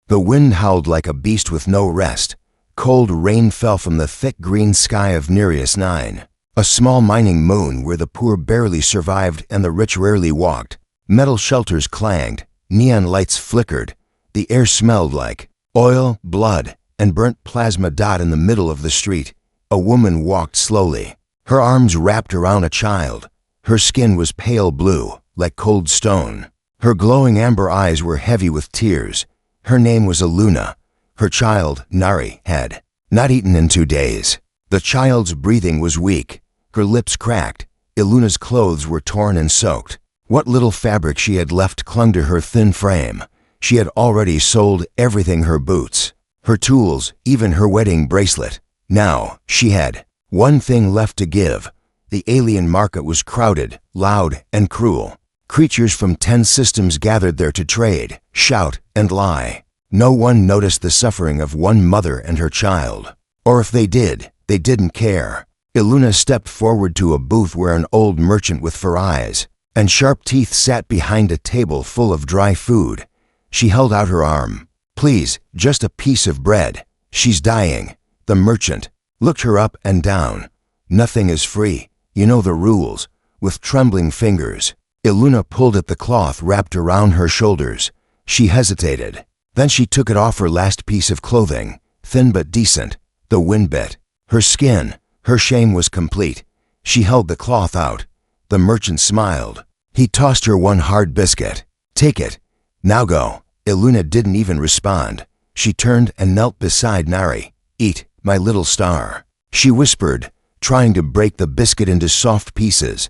The wind howled like a beast with no rest. Cold rain fell from the thick green sky of Nereus 9, a small mining moon where the poor barely survived and the rich rarely walked. Metal shelters clanged, neon lights flickered. The air smelled like oil, blood, and burnt plasma. In the middle of the street, a woman walked slowly, her arms wrapped around a child. Her skin was pale blue, like cold stone. Her glowing amber eyes were heavy with tears. Her name was Eluna. Her child, Nari, had not eaten in 2 days. The child's breathing was weak. Her lips cracked. Eluna's clothes were torn and soaked. What little fabric she had left clung to her thin frame. She had already sold everything: her boots, her tools, even her wedding bracelet. Now she had one thing left to give. The alien market was crowded, loud, and cruel. Creatures from 10 systems gathered there to trade, shout, and lie. No one noticed the suffering of one mother and her child. Or if they did, they didn't care. Eluna stepped forward to a booth where an old merchant with fur eyes and sharp teeth sat behind a table full of dry food. She held out her arm. "Please, just a piece of bread. She's dying." The merchant looked her up and down. "Nothing is free. You know the rules." With trembling fingers, Eluna pulled at the cloth wrapped around her shoulders. She hesitated. Then she took it off her last piece of clothing, thin but decent. The wind bit her skin. Her shame was complete. She held the cloth out. The merchant smiled. He tossed her one hard biscuit. "Take it. Now go." Eluna didn't even respond. She turned and knelt beside Nari. "Eat, my little star," she whispered, trying to break the biscuit into soft pieces.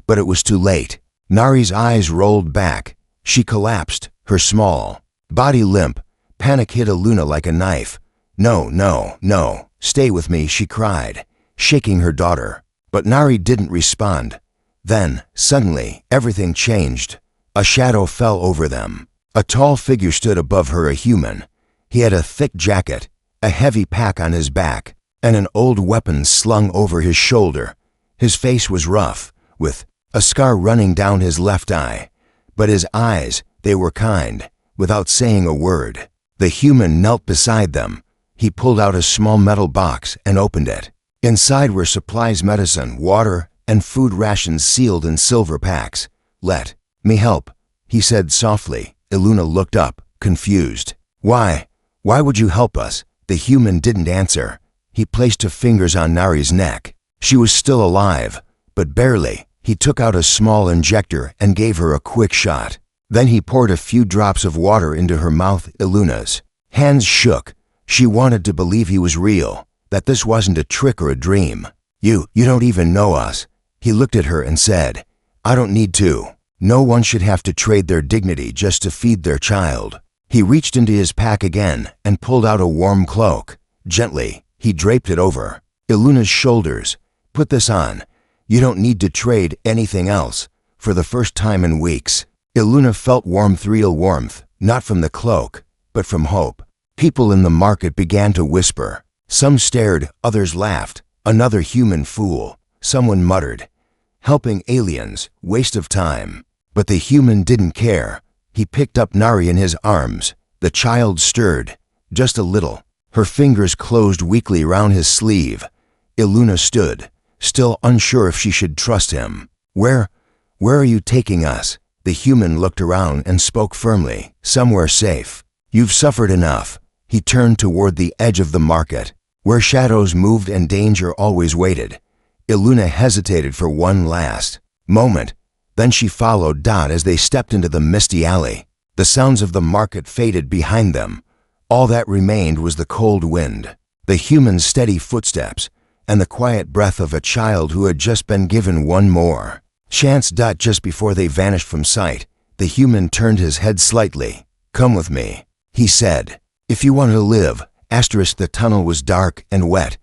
But it was too late. Nari's eyes rolled back. She collapsed, her small body limp. Panic hit Eluna like a knife. "No, no, no, stay with me," she cried, shaking her daughter. But Nari didn't respond. Then, suddenly, everything changed. A shadow fell over them. A tall figure stood above her, a human. He had a thick jacket, a heavy pack on his back, and an old weapon slung over his shoulder. His face was rough, with a scar running down his left eye. But his eyes, they were kind. Without saying a word, the human knelt beside them. He pulled out a small metal box and opened it. Inside were supplies: medicine, water, and food rations sealed in silver packs. "Let me help," he said softly. Eluna looked up, confused. Why would you help us?" The human didn't answer. He placed his fingers on Nari's neck. She was still alive, but barely. He took out a small injector and gave her a quick shot. Then he poured a few drops of water into her mouth. Eluna's hands shook. She wanted to believe he was real, that this wasn't a trick or a dream. You don't even know us." He looked at her and said, "I don't need to. No one should have to trade their dignity just to feed their child." He reached into his pack again and pulled out a warm cloak. Gently, he draped it over Eluna's shoulders. "Put this on. You don't need to trade anything else." For the first time in weeks, Eluna felt warmth, real warmth, not from the cloak, but from hope. People in the market began to whisper. Some stared, others laughed. "Another human fool," someone muttered. "Helping aliens, waste of time." But the human didn't care. He picked up Nari in his arms. The child stirred, just a little. Her fingers closed weakly round his sleeve. Eluna stood, still unsure if she should trust him. Where are you taking us?" The human looked around and spoke firmly. "Somewhere safe. You've suffered enough." He turned toward the edge of the market, where shadows moved and danger always waited. Eluna hesitated for one last moment. Then she followed as they stepped into the misty alley. The sounds of the market faded behind them. All that remained was the cold wind, the human's steady footsteps, and the quiet breath of a child who had just been given one more chance. Just before they vanished from sight, the human turned his head slightly. "Come with me," he said. "If you want to live." The tunnel was dark and wet.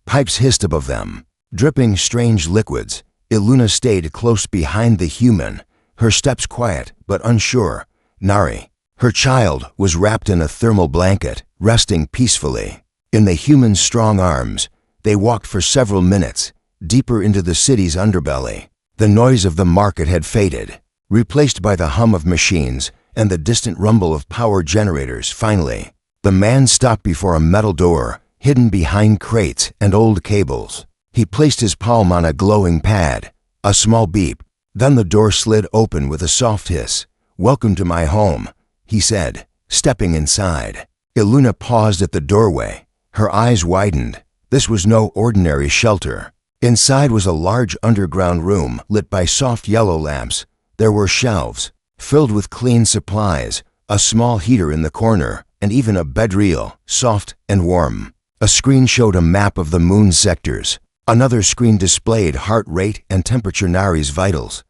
Pipes hissed above them, dripping strange liquids. Eluna stayed close behind the human, her steps quiet but unsure. Nari, her child, was wrapped in a thermal blanket, resting peacefully in the human's strong arms. They walked for several minutes, deeper into the city's underbelly. The noise of the market had faded, replaced by the hum of machines and the distant rumble of power generators. Finally, The man stopped before a metal door, hidden behind crates and old cables. He placed his palm on a glowing pad. A small beep. Then the door slid open with a soft hiss. "Welcome to my home," he said, stepping inside. Iluna paused at the doorway. Her eyes widened. This was no ordinary shelter. Inside was a large underground room lit by soft yellow lamps. There were shelves filled with clean supplies, a small heater in the corner, and even a bedreel, soft and warm. A screen showed a map of the moon's sectors. Another screen displayed heart rate and temperature. Nari's vitals.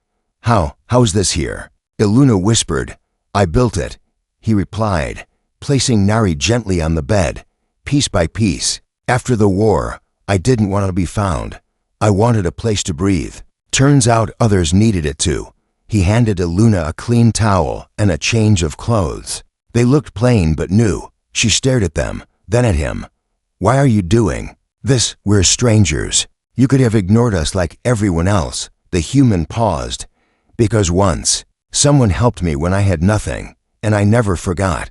How's this here?" Iluna whispered. "I built it," he replied, placing Nari gently on the bed, piece by piece. "After the war, I didn't want to be found. I wanted a place to breathe. Turns out others needed it too." He handed Iluna a clean towel and a change of clothes. They looked plain but new. She stared at them, then at him. "Why are you doing this? We're strangers. You could have ignored us like everyone else." The human paused. "Because once, someone helped me when I had nothing, and I never forgot."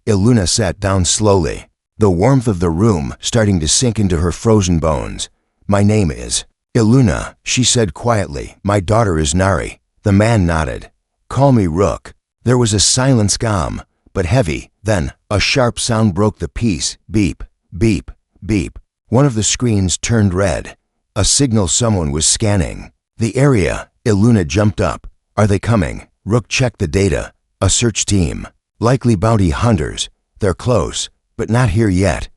Iluna sat down slowly, the warmth of the room starting to sink into her frozen bones. "My name is Iluna," she said quietly. "My daughter is Nari." The man nodded. "Call me Rook." There was a silence, calm but heavy. Then a sharp sound broke the peace. Beep, beep, beep. One of the screens turned red. A signal someone was scanning the area. Iluna jumped up. "Are they coming?" Rook checked the data. "A search team. Likely bounty hunters. They're close, but not here yet."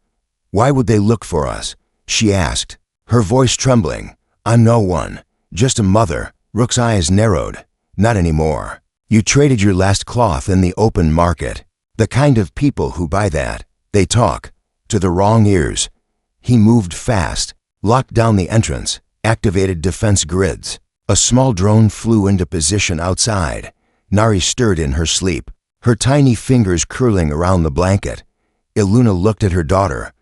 "Why would they look for us?" she asked, her voice trembling. "I'm no one. Just a mother." Rook's eyes narrowed. "Not anymore. You traded your last cloth in the open market. The kind of people who buy that, they talk to the wrong ears." He moved fast, locked down the entrance, activated defense grids. A small drone flew into position outside. Nari stirred in her sleep, her tiny fingers curling around the blanket. Iluna looked at her daughter,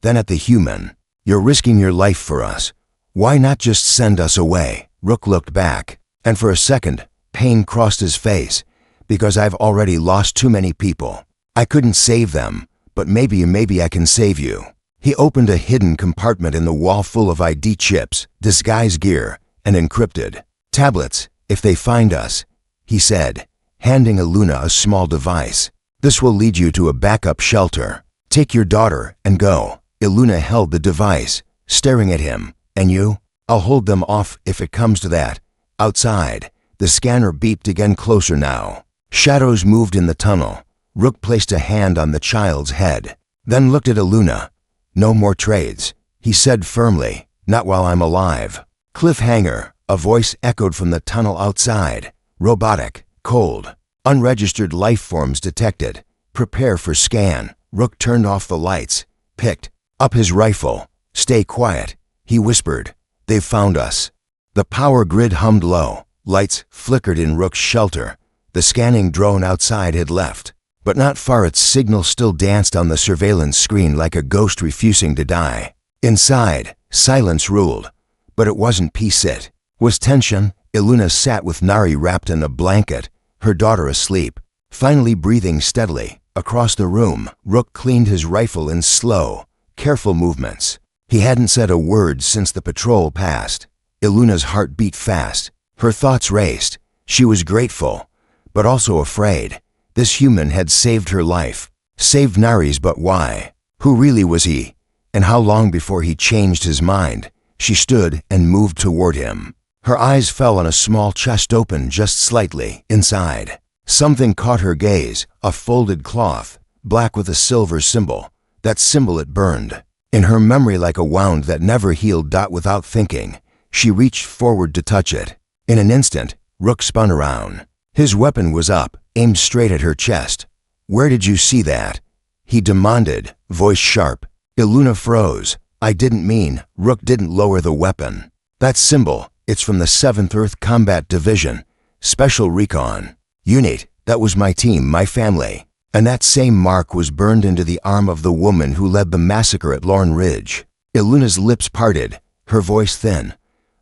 then at the human. "You're risking your life for us. Why not just send us away?" Rook looked back, and for a second, pain crossed his face. "Because I've already lost too many people. I couldn't save them, but maybe I can save you." He opened a hidden compartment in the wall full of ID chips, disguise gear, and encrypted tablets. "If they find us," he said, handing Iluna a small device. "This will lead you to a backup shelter. Take your daughter and go." Iluna held the device, staring at him. "And you?" "I'll hold them off if it comes to that." Outside, the scanner beeped again, closer now. Shadows moved in the tunnel. Rook placed a hand on the child's head, then looked at Iluna. "No more trades," he said firmly. "Not while I'm alive." Cliffhanger, a voice echoed from the tunnel outside. "Robotic, cold, unregistered life forms detected. Prepare for scan." Rook turned off the lights, picked up his rifle. "Stay quiet," he whispered. "They've found us." The power grid hummed low. Lights flickered in Rook's shelter. The scanning drone outside had left, but not far. Its signal still danced on the surveillance screen like a ghost refusing to die. Inside, silence ruled, but it wasn't peace, it was tension. Iluna sat with Nari wrapped in a blanket, her daughter asleep, finally breathing steadily. Across the room, Rook cleaned his rifle in slow, careful movements. He hadn't said a word since the patrol passed. Iluna's heart beat fast. Her thoughts raced. She was grateful, but also afraid. This human had saved her life, saved Nari's, but why? Who really was he? And how long before he changed his mind? She stood and moved toward him. Her eyes fell on a small chest open just slightly inside. Something caught her gaze, a folded cloth, black with a silver symbol. That symbol, it burned in her memory like a wound that never healed. Without thinking, she reached forward to touch it. In an instant, Rook spun around. His weapon was up, aimed straight at her chest. "Where did you see that?" he demanded, voice sharp. Iluna froze. "I didn't mean." Rook didn't lower the weapon. "That symbol, it's from the 7th Earth Combat Division, Special Recon Unit. That was my team, my family. And that same mark was burned into the arm of the woman who led the massacre at Lorne Ridge." Iluna's lips parted, her voice thin.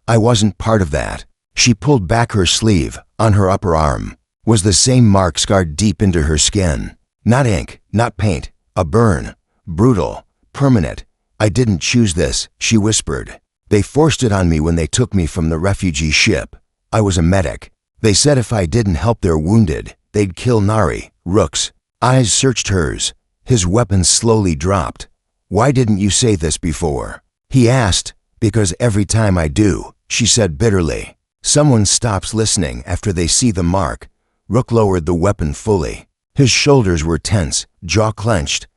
"I wasn't part of that." She pulled back her sleeve. On her upper arm was the same mark scarred deep into her skin. Not ink, not paint, A burn. Brutal. Permanent. I didn't choose this, she whispered. They forced it on me when they took me from the refugee ship. I was a medic. They said if I didn't help their wounded, they'd kill Nari. Rook's eyes searched hers. His weapon slowly dropped. Why didn't you say this before? He asked. Because every time I do, she said bitterly. Someone stops listening after they see the mark. Rook lowered the weapon fully. His shoulders were tense, jaw clenched,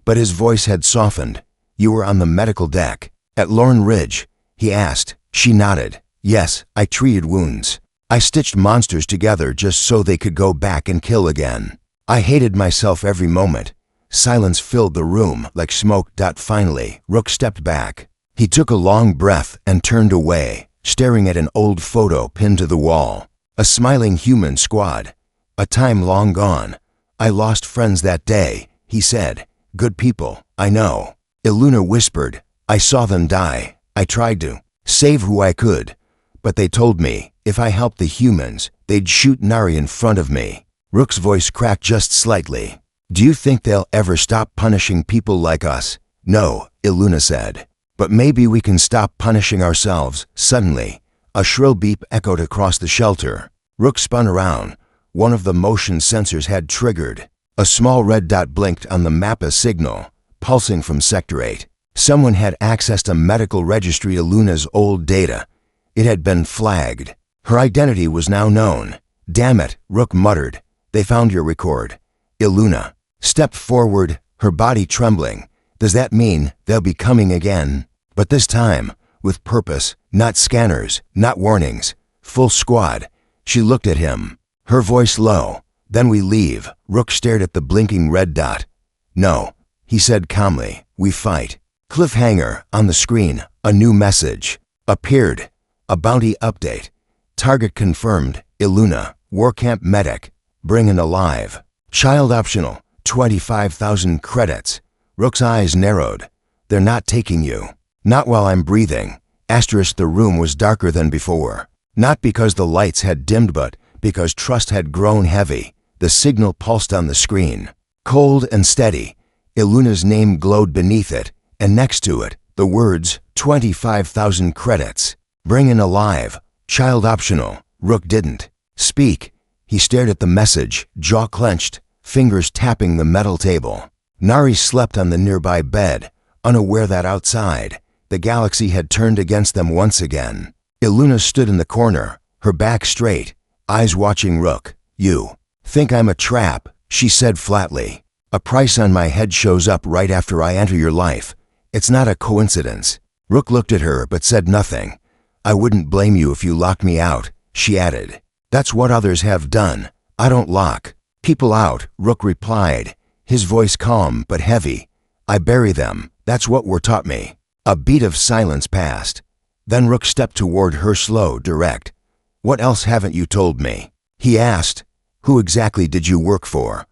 but his voice had softened. You were on the medical deck. At Lorne Ridge? He asked. She nodded. Yes, I treated wounds. I stitched monsters together just so they could go back and kill again. I hated myself every moment. Silence filled the room like smoke. Finally, Rook stepped back. He took a long breath and turned away, staring at an old photo pinned to the wall. A smiling human squad. A time long gone. I lost friends that day, he said. Good people, I know. Iluna whispered. I saw them die. I tried to save who I could, but they told me if I helped the humans, they'd shoot Nari in front of me. Rook's voice cracked just slightly. Do you think they'll ever stop punishing people like us? No, Iluna said. But maybe we can stop punishing ourselves. Suddenly, a shrill beep echoed across the shelter. Rook spun around. One of the motion sensors had triggered. A small red dot blinked on the map, a signal, pulsing from Sector 8. Someone had accessed a medical registry, Iluna's old data. It had been flagged. Her identity was now known. Damn it, Rook muttered. They found your record. Iluna stepped forward, her body trembling. Does that mean they'll be coming again? But this time, with purpose, not scanners, not warnings. Full squad. She looked at him, her voice low. Then we leave. Rook stared at the blinking red dot. No, he said calmly. We fight. Cliffhanger. On the screen, a new message appeared. A bounty update. Target confirmed. Iluna. War camp medic. Bring in alive. Child optional. 25,000 credits. Rook's eyes narrowed. They're not taking you. Not while I'm breathing. Asterisk. The room was darker than before. Not because the lights had dimmed, but because trust had grown heavy. The signal pulsed on the screen. Cold and steady. Iluna's name glowed beneath it, and next to it, the words, 25,000 credits. Bring in alive. Child optional. Rook didn't speak. He stared at the message, jaw clenched, fingers tapping the metal table. Nari slept on the nearby bed, unaware that outside, the galaxy had turned against them once again. Iluna stood in the corner, her back straight, eyes watching Rook. You think I'm a trap, she said flatly. A price on my head shows up right after I enter your life. It's not a coincidence. Rook looked at her but said nothing. I wouldn't blame you if you locked me out, she added. That's what others have done. I don't lock people out, Rook replied, his voice calm but heavy. I bury them. That's what were taught me. A beat of silence passed. Then Rook stepped toward her, slow, direct. What else haven't you told me? He asked. Who exactly did you work for?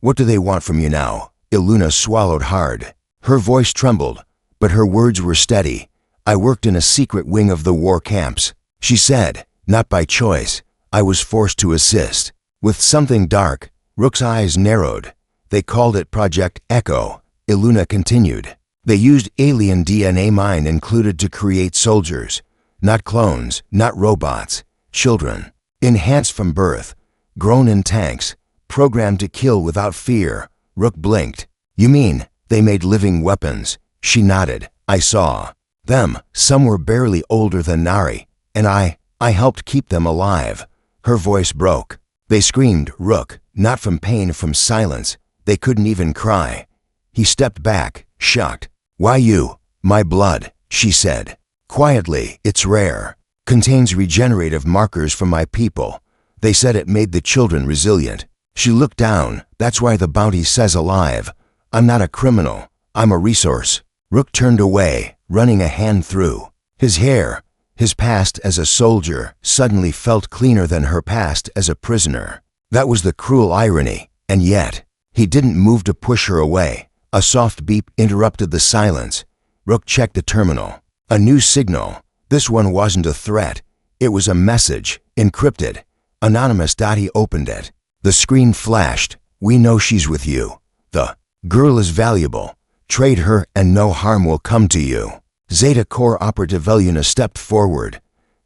What do they want from you now? Iluna swallowed hard. Her voice trembled, but her words were steady. I worked in a secret wing of the war camps, she said, not by choice. I was forced to assist. With something dark, Rook's eyes narrowed. They called it Project Echo. Iluna continued. They used alien DNA, mine included, to create soldiers. Not clones, not robots. Children. Enhanced from birth. Grown in tanks. Programmed to kill without fear. Rook blinked. You mean, they made living weapons? She nodded. I saw them. Some were barely older than Nari, and I helped keep them alive. Her voice broke. They screamed, Rook, not from pain, from silence. They couldn't even cry. He stepped back, shocked. Why you? My blood, she said. Quietly, it's rare. Contains regenerative markers from my people. They said it made the children resilient. She looked down. That's why the bounty says alive. I'm not a criminal. I'm a resource. Rook turned away, running a hand through his hair. His past as a soldier suddenly felt cleaner than her past as a prisoner. That was the cruel irony, and yet, he didn't move to push her away. A soft beep interrupted the silence. Rook checked the terminal. A new signal. This one wasn't a threat. It was a message, encrypted. Anonymous. He opened it. The screen flashed. We know she's with you. The Girl is valuable. Trade her and no harm will come to you. Zeta Corps Operative Eluna stepped forward.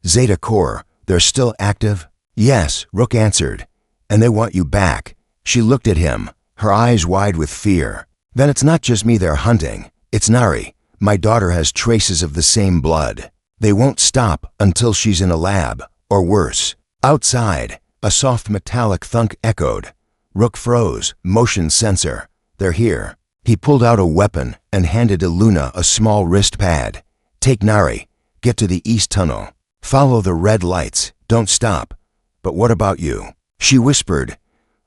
Zeta Corps, they're still active? Yes, Rook answered. And they want you back. She looked at him, her eyes wide with fear. Then it's not just me they're hunting. It's Nari. My daughter has traces of the same blood. They won't stop until she's in a lab, or worse. Outside, a soft metallic thunk echoed. Rook froze, motion sensor. They're here. He pulled out a weapon and handed Eluna a small wrist pad. Take Nari. Get to the east tunnel. Follow the red lights. Don't stop. But what about you? She whispered.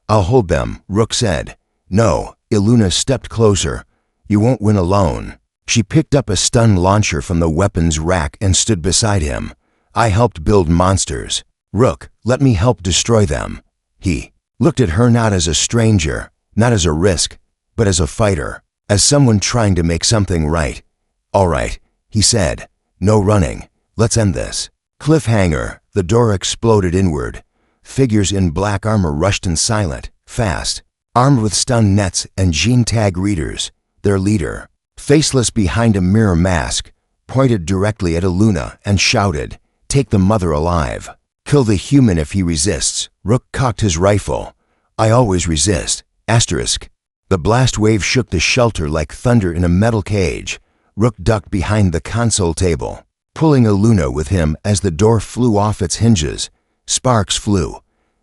I'll hold them, Rook said. No, Eluna stepped closer. You won't win alone. She picked up a stun launcher from the weapons rack and stood beside him. I helped build monsters. Rook, let me help destroy them. He looked at her not as a stranger, not as a risk, but as a fighter, as someone trying to make something right. All right, he said. No running. Let's end this. Cliffhanger. The door exploded inward. Figures in black armor rushed in silent, fast, armed with stun nets and gene tag readers. Their leader, faceless behind a mirror mask, pointed directly at Eluna and shouted, Take the mother alive. Kill the human if he resists. Rook cocked his rifle. I always resist. Asterisk. The blast wave shook the shelter like thunder in a metal cage. Rook ducked behind the console table, pulling Eluna with him as the door flew off its hinges. Sparks flew.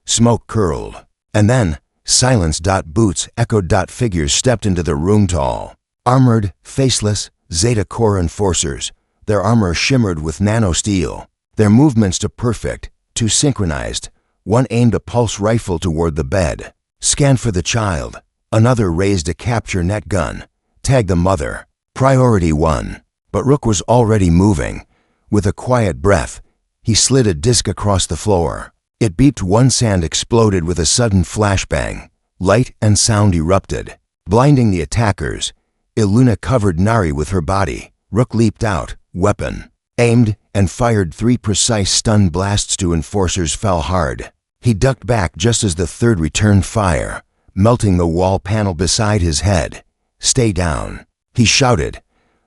Smoke curled. And then, silence. Boots echoed. Figures stepped into the room tall, armored, faceless, Zeta Corps enforcers. Their armor shimmered with nanosteel. Their movements too perfect, too synchronized. One aimed a pulse rifle toward the bed. Scanned for the child. Another raised a capture net gun. Tag the mother. Priority 1. But Rook was already moving. With a quiet breath, he slid a disc across the floor. It beeped. One sand exploded with a sudden flashbang. Light and sound erupted, blinding the attackers. Eluna covered Nari with her body. Rook leaped out, weapon, aimed, and fired 3 precise stun blasts. 2 enforcers fell hard. He ducked back just as the third returned fire, melting the wall panel beside his head. Stay down, he shouted.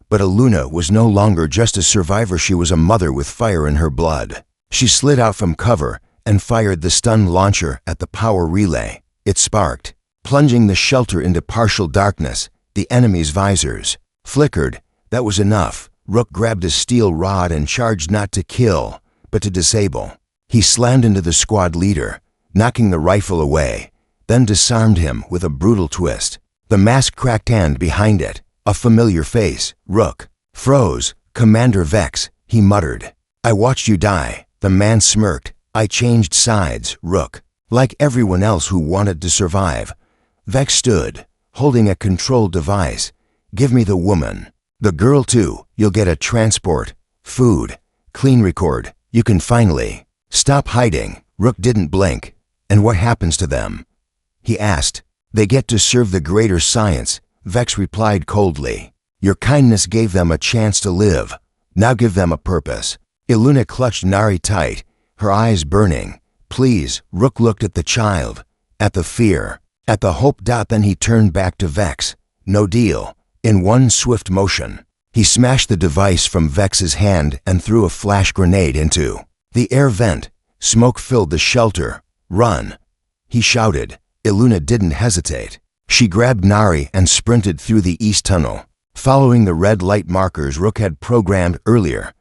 But Eluna was no longer just a survivor. She was a mother with fire in her blood. She slid out from cover and fired the stun launcher at the power relay. It sparked, plunging the shelter into partial darkness. The enemy's visors flickered. That was enough. Rook grabbed a steel rod and charged not to kill, but to disable. He slammed into the squad leader, knocking the rifle away, then disarmed him with a brutal twist. The mask cracked hand behind it. A familiar face. Rook froze. Commander Vex, he muttered. I watched you die. The man smirked. I changed sides, Rook, like everyone else who wanted to survive. Vex stood, holding a control device. Give me the woman. The girl too. You'll get a transport, food, clean record. You can finally stop hiding. Rook didn't blink. And what happens to them? He asked. They get to serve the greater science, Vex replied coldly. Your kindness gave them a chance to live. Now give them a purpose. Eluna clutched Nari tight, her eyes burning. Please. Rook looked at the child, at the fear, at the hope. Then he turned back to Vex. No deal. In one swift motion, he smashed the device from Vex's hand and threw a flash grenade into the air vent. Smoke filled the shelter. Run, he shouted. Eluna didn't hesitate. She grabbed Nari and sprinted through the east tunnel, following the red light markers Rook had programmed earlier.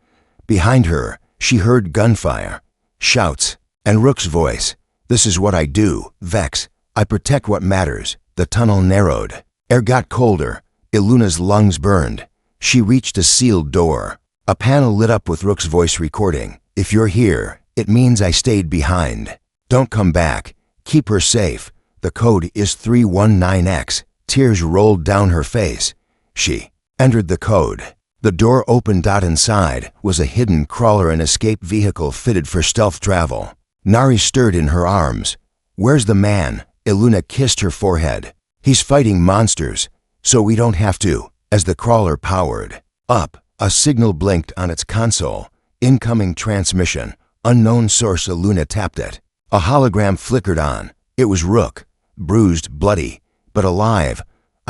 Behind her, she heard gunfire, shouts, and Rook's voice. This is what I do, Vex. I protect what matters. The tunnel narrowed. Air got colder. Eluna's lungs burned. She reached a sealed door. A panel lit up with Rook's voice recording. If you're here, it means I stayed behind. Don't come back. Keep her safe. The code is 319X. Tears rolled down her face. She entered the code. The door opened. Inside was a hidden crawler and escape vehicle fitted for stealth travel. Nari stirred in her arms. Where's the man? Eluna kissed her forehead. He's fighting monsters, so we don't have to. As the crawler powered up, a signal blinked on its console. Incoming transmission. Unknown source. Eluna tapped it. A hologram flickered on. It was Rook. Bruised, bloody, but alive.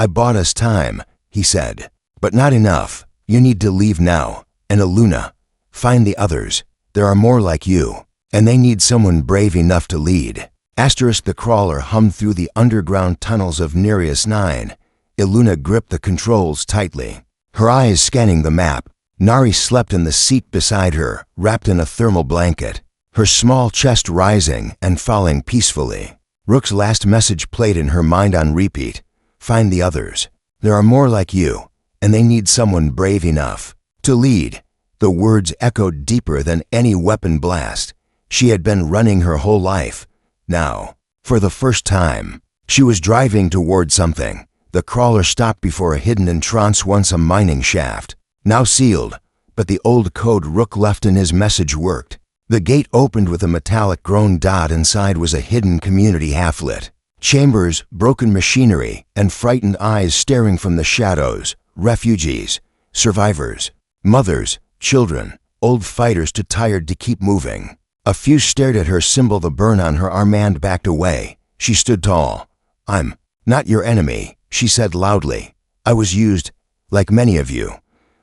I bought us time, he said. But not enough. You need to leave now. And Eluna, find the others. There are more like you. And they need someone brave enough to lead. The crawler hummed through the underground tunnels of Nereus 9. Eluna gripped the controls tightly, her eyes scanning the map. Nari slept in the seat beside her, wrapped in a thermal blanket, her small chest rising and falling peacefully. Rook's last message played in her mind on repeat. Find the others. There are more like you, and they need someone brave enough to lead. The words echoed deeper than any weapon blast. She had been running her whole life. Now, for the first time, she was driving toward something. The crawler stopped before a hidden entrance, once a mining shaft, now sealed, but the old code Rook left in his message worked. The gate opened with a metallic groan dot. Inside was a hidden community half-lit. Chambers, broken machinery, and frightened eyes staring from the shadows. Refugees, survivors, mothers, children, old fighters too tired to keep moving. A few stared at her symbol, the burn on her arm, and backed away. She stood tall. I'm not your enemy, she said loudly. I was used, like many of you.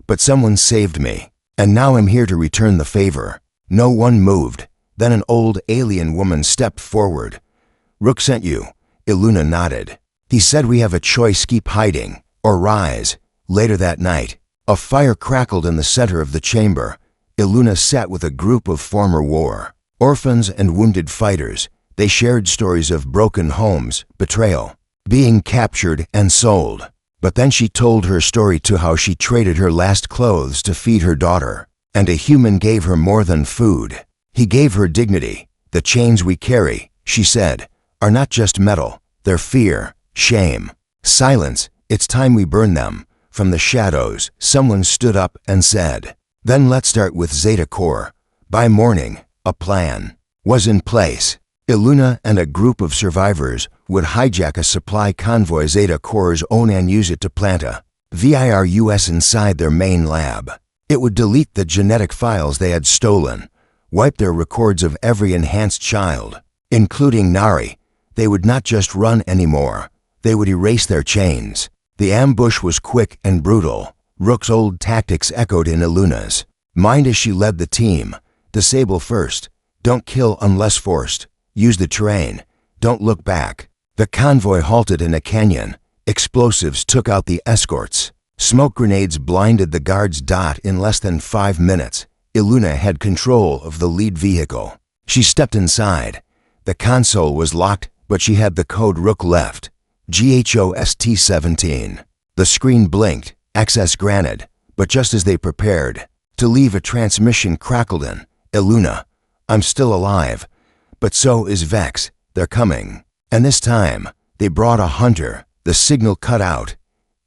But someone saved me, and now I'm here to return the favor. No one moved. Then an old alien woman stepped forward. Rook sent you. Eluna nodded. He said we have a choice: keep hiding, or rise. Later that night, a fire crackled in the center of the chamber. Eluna sat with a group of former war orphans and wounded fighters. They shared stories of broken homes, betrayal, being captured and sold. But then she told her story, to how she traded her last clothes to feed her daughter. And a human gave her more than food. He gave her dignity. The chains we carry, she said, are not just metal. They're fear, shame, silence. It's time we burn them. From the shadows, someone stood up and said, then let's start with Zeta Core. By morning, a plan was in place. Eluna and a group of survivors would hijack a supply convoy Zeta Core's own and use it to plant a virus inside their main lab. It would delete the genetic files they had stolen, wipe their records of every enhanced child, including Nari. They would not just run anymore. They would erase their chains. The ambush was quick and brutal. Rook's old tactics echoed in Eluna's mind as she led the team. Disable first. Don't kill unless forced. Use the terrain. Don't look back. The convoy halted in a canyon. Explosives took out the escorts. Smoke grenades blinded the guards. In less than 5 minutes, Eluna had control of the lead vehicle. She stepped inside. The console was locked, but she had the code Rook left. GHOST-17. The screen blinked. Access granted. But just as they prepared to leave, a transmission crackled in. Eluna, I'm still alive. But so is Vex. They're coming. And this time, they brought a hunter. The signal cut out.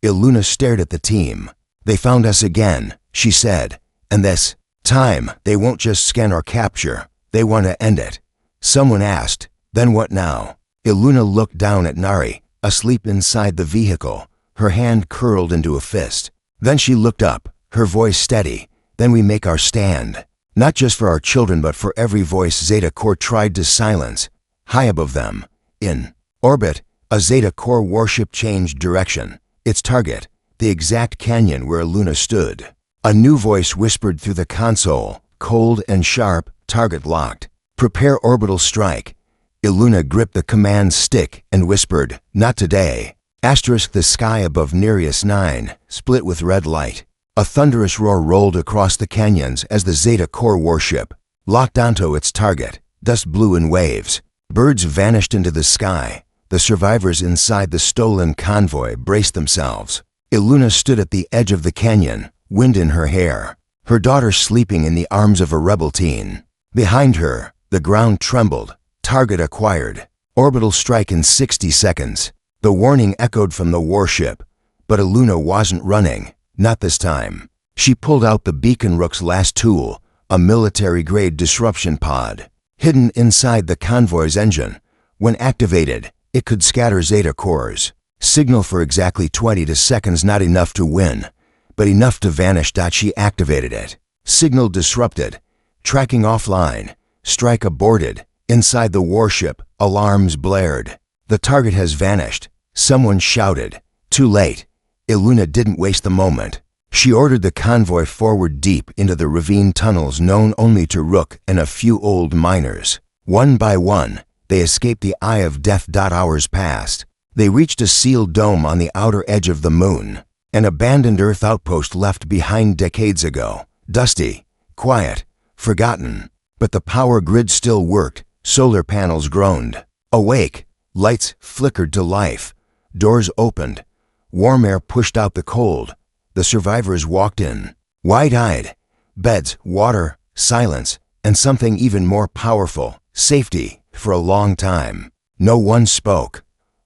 Eluna stared at the team. They found us again, she said. And this time, they won't just scan or capture. They want to end it. Someone asked, then what now? Eluna looked down at Nari, asleep inside the vehicle, her hand curled into a fist. Then she looked up, her voice steady. Then we make our stand. Not just for our children, but for every voice Zeta Core tried to silence. High above them, in orbit, a Zeta Core warship changed direction. Its target, the exact canyon where Eluna stood. A new voice whispered through the console, cold and sharp, target locked. Prepare orbital strike. Eluna gripped the command stick and whispered, not today. The sky above Nereus 9 split with red light. A thunderous roar rolled across the canyons as the Zeta Core warship locked onto its target. Dust blew in waves. Birds vanished into the sky. The survivors inside the stolen convoy braced themselves. Eluna stood at the edge of the canyon, wind in her hair, her daughter sleeping in the arms of a rebel teen. Behind her, the ground trembled. Target acquired. Orbital strike in 60 seconds. The warning echoed from the warship. But Eluna wasn't running. Not this time. She pulled out the beacon, Rook's last tool, a military-grade disruption pod, hidden inside the convoy's engine. When activated, it could scatter Zeta Cores. Signal for exactly 20 seconds, not enough to win, but enough to vanish. She activated it. Signal disrupted. Tracking offline. Strike aborted. Inside the warship, alarms blared. The target has vanished. Someone shouted. Too late. Iluna didn't waste the moment. She ordered the convoy forward deep into the ravine tunnels known only to Rook and a few old miners. One by one, they escaped the eye of death. Hours passed. They reached a sealed dome on the outer edge of the moon, an abandoned Earth outpost left behind decades ago. Dusty, quiet, forgotten. But the power grid still worked. Solar panels groaned. Awake, lights flickered to life. Doors opened. Warm air pushed out the cold. The survivors walked in, wide-eyed. Beds, water, silence, and something even more powerful, safety. For a long time, no one spoke.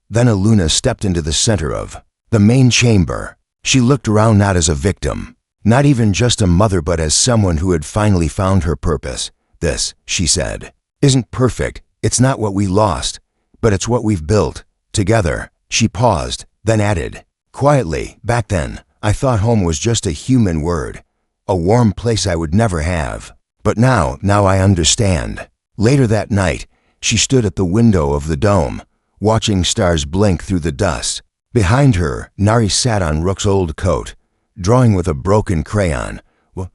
Then Iluna stepped into the center of the main chamber. She looked around not as a victim, not even just a mother, but as someone who had finally found her purpose. This, she said, isn't perfect. It's not what we lost, but it's what we've built together. She paused, then added, quietly, back then, I thought home was just a human word, a warm place I would never have. But now I understand. Later that night, she stood at the window of the dome, watching stars blink through the dust. Behind her, Nari sat on Rook's old coat, drawing with a broken crayon. What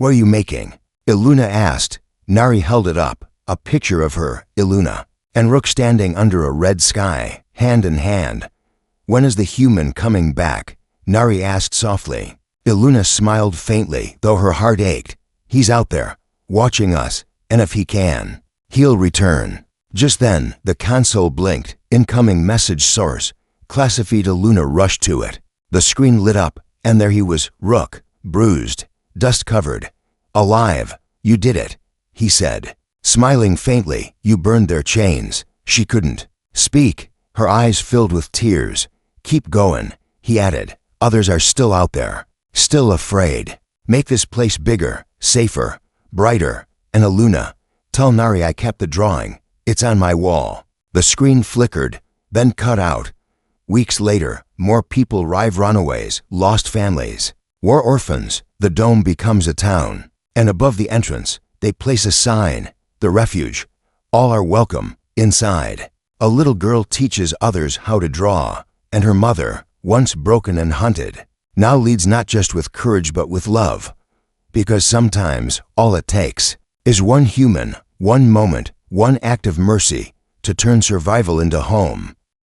are you making? Iluna asked. Nari held it up, a picture of her, Iluna, and Rook standing under a red sky, hand in hand. When is the human coming back? Nari asked softly. Iluna smiled faintly, though her heart ached. He's out there, watching us, and if he can, he'll return. Just then, the console blinked. Incoming message source. Classified. Iluna rushed to it. The screen lit up, and there he was, Rook, bruised, dust-covered. Alive. You did it, he said, smiling faintly. You burned their chains. She couldn't speak. Her eyes filled with tears. Keep going, he added. Others are still out there, still afraid. Make this place bigger, safer, brighter. And Iluna, tell Nari I kept the drawing. It's on my wall. The screen flickered, then cut out. Weeks later, more people arrive, runaways, lost families, war orphans. The dome becomes a town, and above the entrance, they place a sign, the refuge. All are welcome, inside. A little girl teaches others how to draw, and her mother, once broken and hunted, now leads not just with courage but with love. Because sometimes, all it takes is one human, one moment, one act of mercy to turn survival into home.